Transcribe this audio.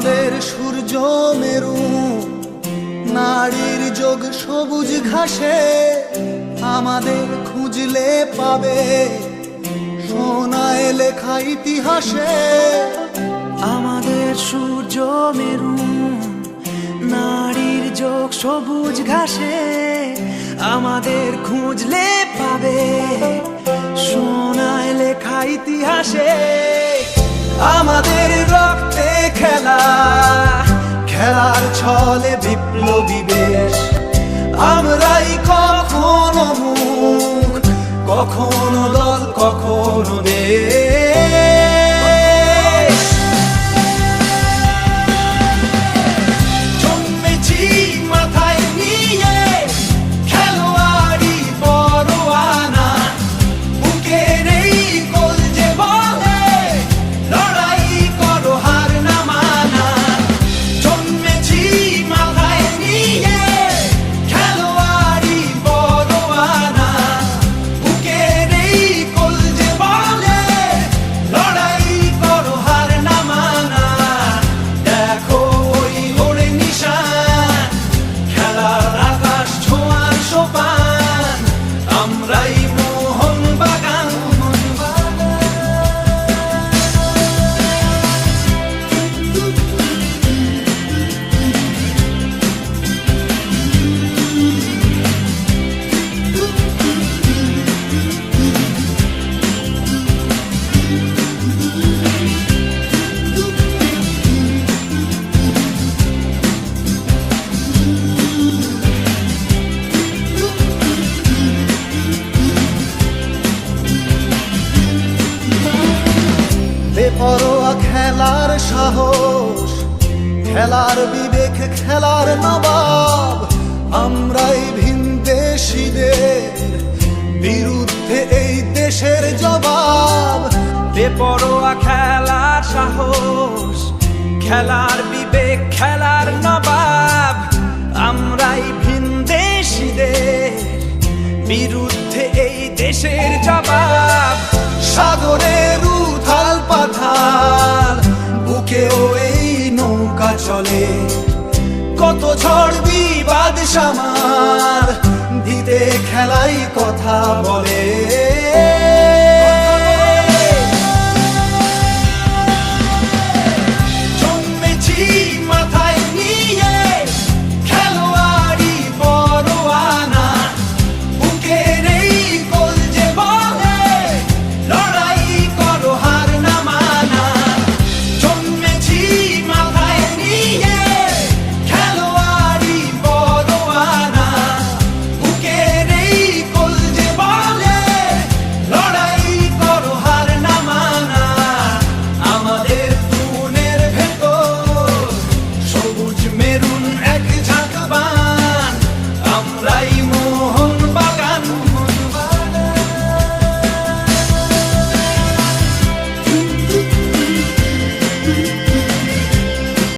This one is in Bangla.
আমাদের সূর্য মেরু, নারীর যোগ সবুজ ঘাসে, আমাদের খুঁজলে পাবে সোনায় লেখা ইতিহাসে। আমাদের সূর্য মেরু, নারীর যোগ সবুজ ঘাসে, আমাদের খুঁজলে পাবে সোনায় লেখা ইতিহাসে। আমাদের রক্তে খেলা, খেলার ছলে বিপ্লবী বেশ, আমরাই কখনো মুখ, কখনো দল, কখনো দেশ। জন্মেছি মাথায় নিয়ে খেলোয়াড়ি পরোয়ানা, বুকে নেই কলজে বলে লড়াই করো হার না মানা। জন্মেছি মাথায় নিয়ে খেলোয়াড়ি পরোয়ানা, বুকে নেই কলজে বলে লড়াই করো হার না মানা। দেখো ওই ওরে নিশান, খেলার আকাশ ছোঁয়ার সোপান, আমরাই মোহন বাগান। বেপরোয়া খেলার সাহস, খেলার বিবেক, খেলার নবাব, আমরাই ভিনদেশীদের বিরুদ্ধে এই দেশের জবাব। বেপরোয়া খেলার সাহস, খেলার বিবেক, খেলার নবাব, আমরাই ভিনদেশীদের বিরুদ্ধে এই দেশের জবাব। সাগরের উথাল পাথাল বুকেও এই নৌকা চলে, কত ঝড় বিবাদ সামাল দিতে খেলাই কথা বলে।